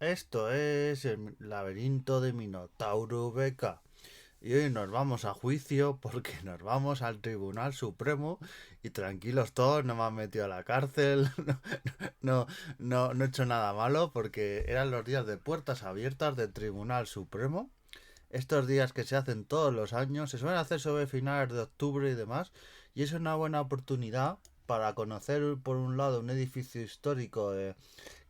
Esto es el laberinto de Minotauro Beca. Y hoy nos vamos a juicio porque nos vamos al Tribunal Supremo y tranquilos todos, no me han metido a la cárcel, no, no he hecho nada malo porque eran los días de puertas abiertas del Tribunal Supremo. Estos días que se hacen todos los años, se suelen hacer sobre finales de octubre y demás, y es una buena oportunidad para conocer por un lado un edificio histórico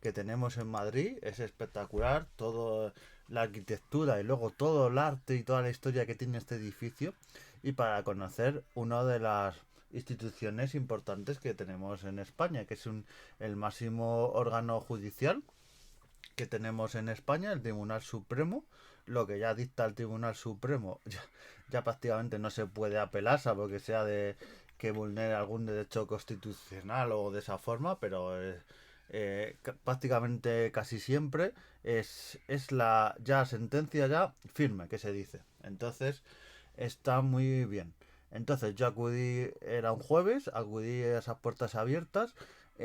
que tenemos en Madrid. Es espectacular, toda la arquitectura y luego todo el arte y toda la historia que tiene este edificio. Y para conocer una de las instituciones importantes que tenemos en España, que es el máximo órgano judicial que tenemos en España, el Tribunal Supremo. Lo que ya dicta el Tribunal Supremo ya prácticamente no se puede apelar, salvo que sea de que vulnere algún derecho constitucional o de esa forma, pero prácticamente casi siempre es la ya sentencia ya firme que se dice. Entonces está muy bien. Entonces yo acudí, era un jueves, acudí a esas puertas abiertas,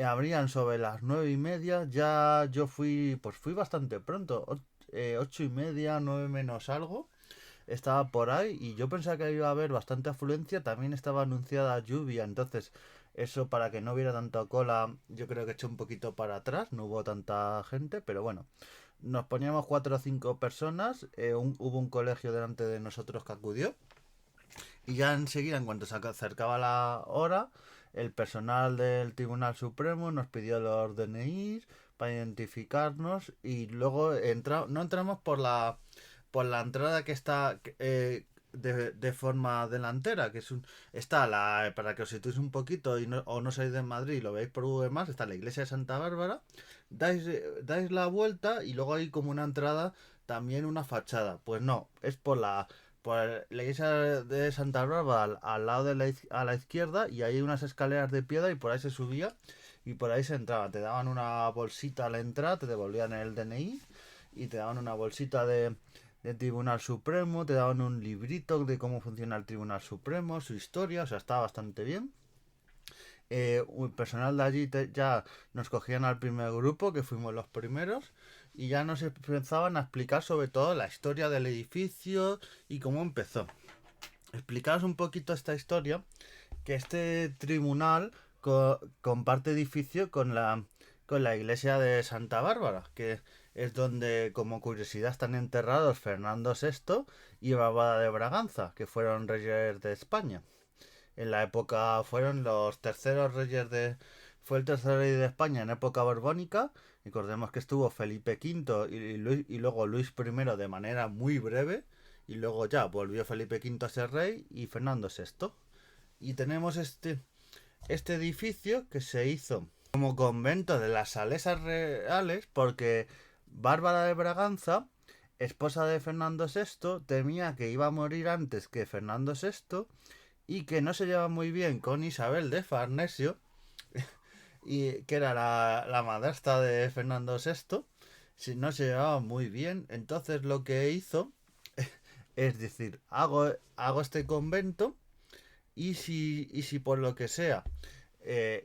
abrían sobre las 9:30, ya yo fui bastante pronto, 8:30, 9 menos algo, estaba por ahí y yo pensaba que iba a haber bastante afluencia, también estaba anunciada lluvia, entonces eso para que no hubiera tanta cola, yo creo que eché un poquito para atrás, no hubo tanta gente, pero bueno, nos poníamos 4 o 5 personas, hubo un colegio delante de nosotros que acudió y ya enseguida, en cuanto se acercaba la hora, el personal del Tribunal Supremo nos pidió los DNIs para identificarnos y luego no entramos por la entrada que está de forma delantera, que está para que os situéis un poquito o no sois de Madrid y lo veis por Google Maps, está la iglesia de Santa Bárbara, dais la vuelta y luego hay como una entrada, también una fachada. Pues no, es por la iglesia de Santa Bárbara al lado a la izquierda, y hay unas escaleras de piedra y por ahí se subía y por ahí se entraba. Te daban una bolsita a la entrada, te devolvían el DNI y te daban una bolsita de Tribunal Supremo, te daban un librito de cómo funciona el Tribunal Supremo, su historia, o sea, estaba bastante bien. El personal de allí ya nos cogían al primer grupo, que fuimos los primeros, y ya nos empezaban a explicar sobre todo la historia del edificio y cómo empezó. Explicaros un poquito esta historia, que este tribunal comparte edificio con la iglesia de Santa Bárbara, que es donde, como curiosidad, están enterrados Fernando VI y Bárbara de Braganza, que fueron reyes de España. En la época fueron los terceros reyes de... Fue el tercer rey de España en época borbónica. Recordemos que estuvo Felipe V y luego Luis I de manera muy breve. Y luego ya volvió Felipe V a ser rey y Fernando VI. Y tenemos este edificio que se hizo como convento de las Salesas Reales porque Bárbara de Braganza, esposa de Fernando VI, temía que iba a morir antes que Fernando VI y que no se lleva muy bien con Isabel de Farnesio, y que era la madrastra de Fernando VI, si no se llevaba muy bien. Entonces lo que hizo es decir, hago este convento y si por lo que sea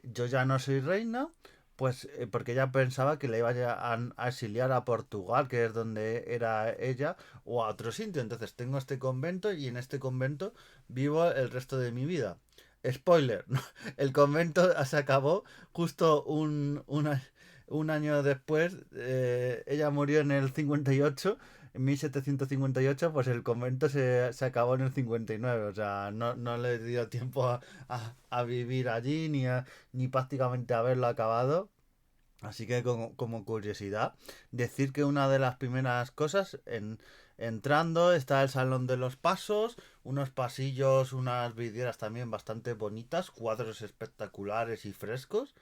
yo ya no soy reina, pues porque ella pensaba que le iba a exiliar a Portugal, que es donde era ella, o a otro sitio. Entonces tengo este convento y en este convento vivo el resto de mi vida. Spoiler, ¿no? El convento se acabó justo un año después. Ella murió en el 58, en 1758, pues el convento se acabó en el 59. O sea, no le dio tiempo a vivir allí ni prácticamente a haberlo acabado. Así que como curiosidad, decir que una de las primeras cosas, entrando, está el Salón de los Pasos, unos pasillos, unas vidrieras también bastante bonitas, cuadros espectaculares y frescos.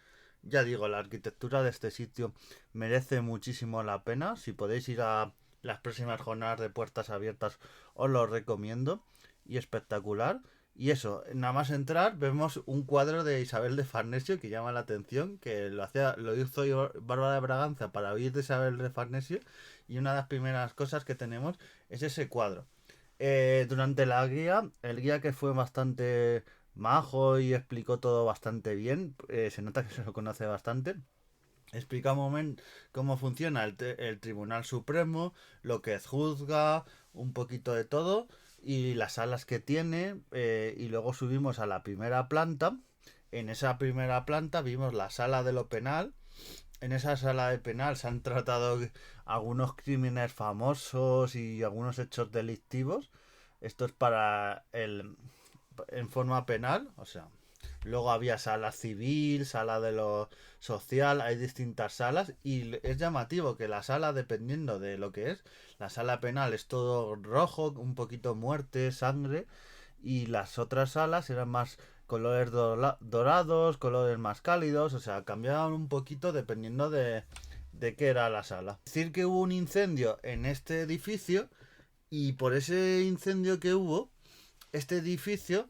Ya digo, la arquitectura de este sitio merece muchísimo la pena. Si podéis ir a las próximas jornadas de puertas abiertas, os lo recomiendo. Y espectacular. Y eso, nada más entrar, vemos un cuadro de Isabel de Farnesio que llama la atención, que lo hizo Bárbara de Braganza para huir de Isabel de Farnesio. Y una de las primeras cosas que tenemos es ese cuadro. Durante la guía, el guía, que fue bastante majo y explicó todo bastante bien, se nota que se lo conoce bastante. Explica un momento cómo funciona el Tribunal Supremo, lo que juzga, un poquito de todo y las salas que tiene. Y luego subimos a la primera planta. En esa primera planta vimos la sala de lo penal. En esa sala de penal se han tratado algunos crímenes famosos y algunos hechos delictivos. Esto es para en forma penal, o sea, luego había sala civil, sala de lo social, hay distintas salas y es llamativo que la sala, dependiendo de lo que es, la sala penal es todo rojo, un poquito muerte, sangre, y las otras salas eran más colores dorados, colores más cálidos, o sea, cambiaban un poquito dependiendo de qué era la sala. Decir que hubo un incendio en este edificio y por ese incendio que hubo, este edificio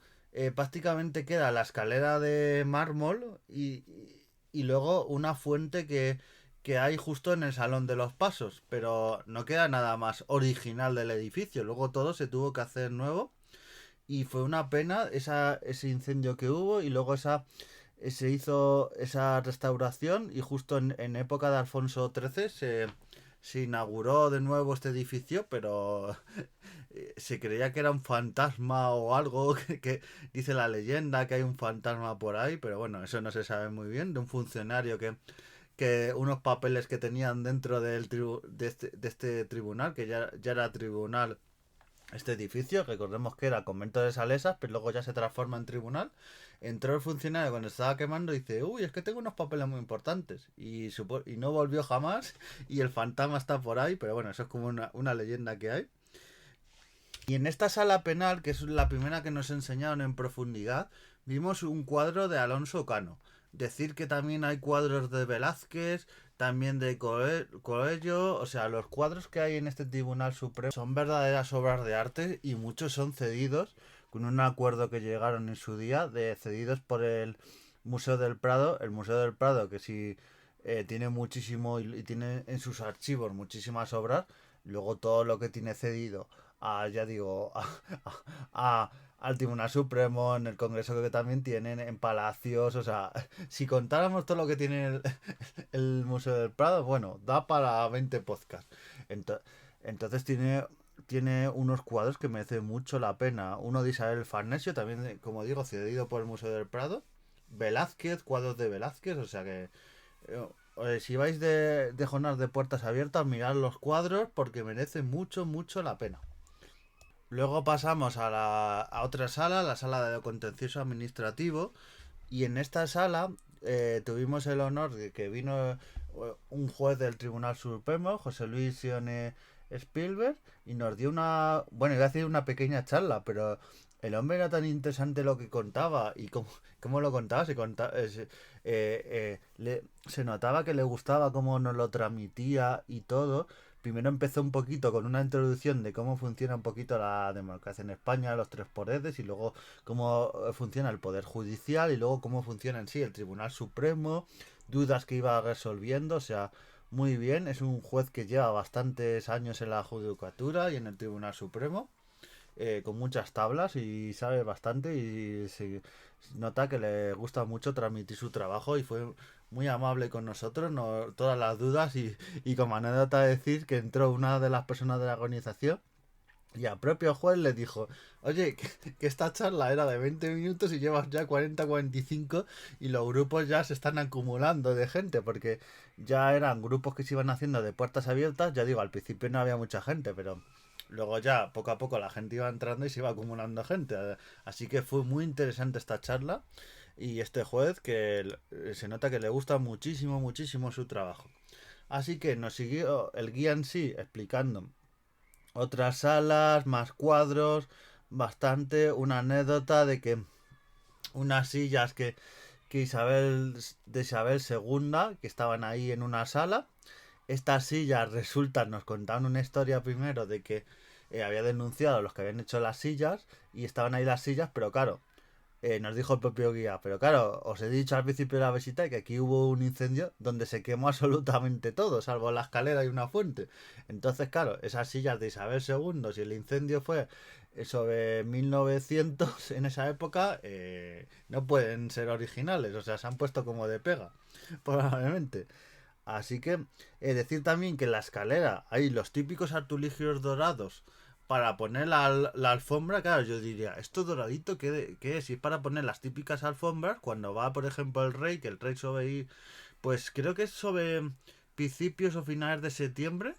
prácticamente queda la escalera de mármol y luego una fuente que hay justo en el Salón de los Pasos, pero no queda nada más original del edificio, luego todo se tuvo que hacer nuevo y fue una pena ese incendio que hubo y luego se hizo esa restauración y justo en época de Alfonso XIII se inauguró de nuevo este edificio, pero se creía que era un fantasma o algo, que dice la leyenda que hay un fantasma por ahí, pero bueno, eso no se sabe muy bien, de un funcionario que unos papeles que tenían dentro de este tribunal, que ya era tribunal este edificio, recordemos que era convento de Salesas, pero luego ya se transforma en tribunal. Entró el funcionario cuando estaba quemando y dice, uy, es que tengo unos papeles muy importantes. Y no volvió jamás y el fantasma está por ahí, pero bueno, eso es como una leyenda que hay. Y en esta sala penal, que es la primera que nos enseñaron en profundidad, vimos un cuadro de Alonso Cano. Decir que también hay cuadros de Velázquez, también de Coello, o sea, los cuadros que hay en este Tribunal Supremo son verdaderas obras de arte y muchos son cedidos, con un acuerdo que llegaron en su día, de cedidos por el Museo del Prado. El Museo del Prado, que sí tiene muchísimo y tiene en sus archivos muchísimas obras, luego todo lo que tiene cedido ya digo, al Tribunal Supremo, en el Congreso que también tienen, en palacios, o sea, si contáramos todo lo que tiene el Museo del Prado, bueno, da para 20 podcasts. Ento- entonces tiene unos cuadros que merecen mucho la pena. Uno de Isabel Farnesio, también, como digo, cedido por el Museo del Prado. Velázquez, cuadros de Velázquez, o sea que si vais de jornadas de puertas abiertas, mirad los cuadros porque merecen mucho, mucho la pena. Luego pasamos a otra sala, la sala de contencioso administrativo, y en esta sala tuvimos el honor de que vino un juez del Tribunal Supremo, José Luis Sione Spielberg, y nos dio bueno, iba a decir una pequeña charla, pero el hombre era tan interesante lo que contaba y cómo lo contaba, se notaba que le gustaba cómo nos lo transmitía y todo. Primero empezó un poquito con una introducción de cómo funciona un poquito la democracia en España, los tres poderes, y luego cómo funciona el Poder Judicial, y luego cómo funciona en sí el Tribunal Supremo, dudas que iba resolviendo, o sea, muy bien. Es un juez que lleva bastantes años en la Judicatura y en el Tribunal Supremo, con muchas tablas y sabe bastante y se nota que le gusta mucho transmitir su trabajo y fue muy amable con nosotros, todas las dudas y como anécdota decir que entró una de las personas de la organización y al propio juez le dijo, oye, que esta charla era de 20 minutos y llevas ya 40-45 y los grupos ya se están acumulando de gente porque ya eran grupos que se iban haciendo de puertas abiertas. Ya digo, al principio no había mucha gente, pero luego ya poco a poco la gente iba entrando y se iba acumulando gente. Así que fue muy interesante esta charla y este juez que se nota que le gusta muchísimo, muchísimo su trabajo. Así que nos siguió el guía en sí explicando otras salas, más cuadros, bastante. Una anécdota de que unas sillas que Isabel segunda que estaban ahí en una sala. Estas sillas resultan, nos contaron una historia primero de que había denunciado a los que habían hecho las sillas y estaban ahí las sillas, pero claro, nos dijo el propio guía, pero claro, os he dicho al principio de la visita que aquí hubo un incendio donde se quemó absolutamente todo, salvo la escalera y una fuente. Entonces, claro, esas sillas de Isabel II, si el incendio fue sobre 1900 en esa época, no pueden ser originales, o sea, se han puesto como de pega, probablemente. Así que decir también que en la escalera hay los típicos artuligios dorados para poner la alfombra. Claro, yo diría, ¿esto doradito qué es? Si es para poner las típicas alfombras, cuando va, por ejemplo, el rey, que el rey sobre, pues creo que es sobre principios o finales de septiembre.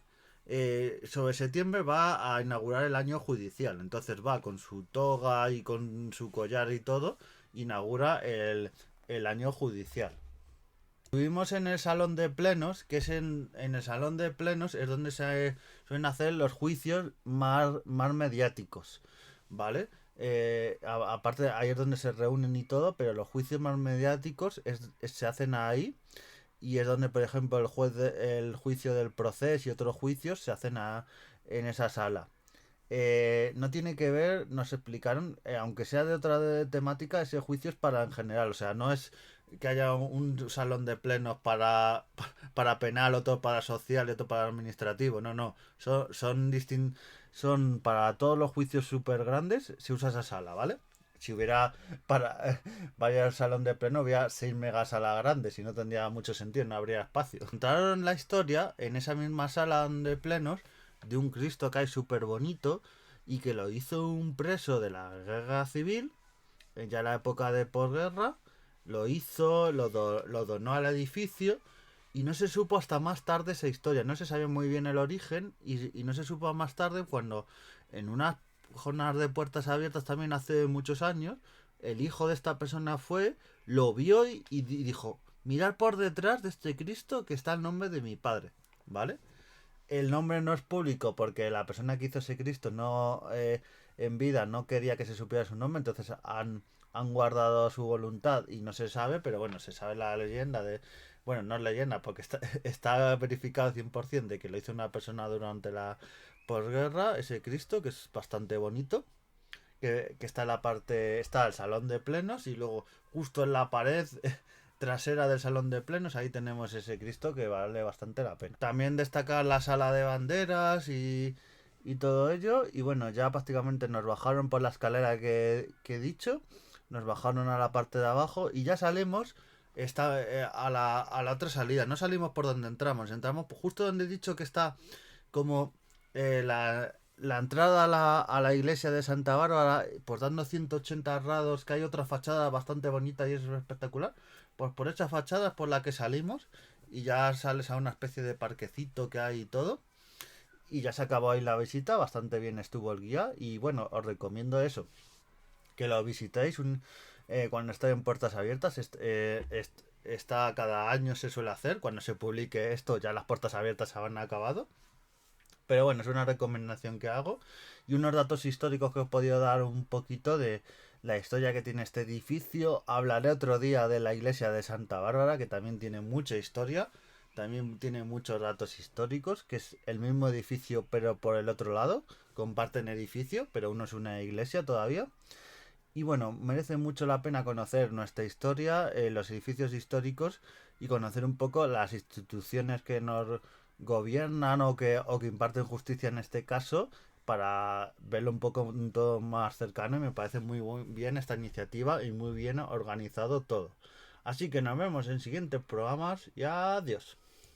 Sobre septiembre va a inaugurar el año judicial. Entonces va con su toga y con su collar y todo, inaugura el año judicial. Estuvimos en el salón de plenos, que es en el salón de plenos es donde se suelen hacer los juicios más mediáticos, ¿vale? Aparte, ahí es donde se reúnen y todo, pero los juicios más mediáticos se hacen ahí y es donde, por ejemplo, el juicio del proceso y otros juicios se hacen en esa sala. No tiene que ver, nos explicaron, aunque sea de otra temática, ese juicio es para en general, o sea, no es que haya un salón de plenos para penal, otro para social y otro para administrativo, no, no, son para todos los juicios súper grandes, se usa esa sala, ¿vale? Si hubiera para vaya al salón de pleno, hubiera 6 megas sala grande, si no tendría mucho sentido, no habría espacio. Contaron la historia en esa misma sala de plenos de un Cristo que hay súper bonito y que lo hizo un preso de la guerra civil, ya en la época de posguerra, lo donó al edificio y no se supo hasta más tarde esa historia, no se sabía muy bien el origen y no se supo más tarde cuando en unas jornadas de puertas abiertas también hace muchos años, el hijo de esta persona fue, lo vio y dijo, mirad por detrás de este Cristo que está el nombre de mi padre, ¿vale? El nombre no es público porque la persona que hizo ese Cristo no en vida no quería que se supiera su nombre, entonces han guardado su voluntad y no se sabe, pero bueno, se sabe la leyenda de... Bueno, no es leyenda porque está verificado 100% de que lo hizo una persona durante la posguerra, ese Cristo, que es bastante bonito, que está en la parte... Está el salón de plenos y luego justo en la pared trasera del salón de plenos, ahí tenemos ese Cristo que vale bastante la pena. También destacar la sala de banderas y todo ello. Y bueno, ya prácticamente nos bajaron por la escalera que he dicho. Nos bajaron a la parte de abajo y ya salimos a la otra salida. No salimos por donde entramos justo donde he dicho que está como la entrada a la iglesia de Santa Bárbara, pues dando 180 grados, que hay otra fachada bastante bonita y es espectacular. Pues por esa fachada es por la que salimos y ya sales a una especie de parquecito que hay y todo. Y ya se acabó ahí la visita, bastante bien estuvo el guía y bueno, os recomiendo eso, que lo visitéis cuando esté en puertas abiertas. Está cada año se suele hacer, cuando se publique esto ya las puertas abiertas se han acabado. Pero bueno, es una recomendación que hago. Y unos datos históricos que os he podido dar un poquito de la historia que tiene este edificio. Hablaré otro día de la iglesia de Santa Bárbara, que también tiene mucha historia. También tiene muchos datos históricos, que es el mismo edificio pero por el otro lado. Comparten edificio, pero uno es una iglesia todavía. Y bueno, merece mucho la pena conocer nuestra historia, los edificios históricos y conocer un poco las instituciones que nos gobiernan o que imparten justicia en este caso para verlo un poco todo más cercano y me parece muy bien esta iniciativa y muy bien organizado todo. Así que nos vemos en siguientes programas y adiós.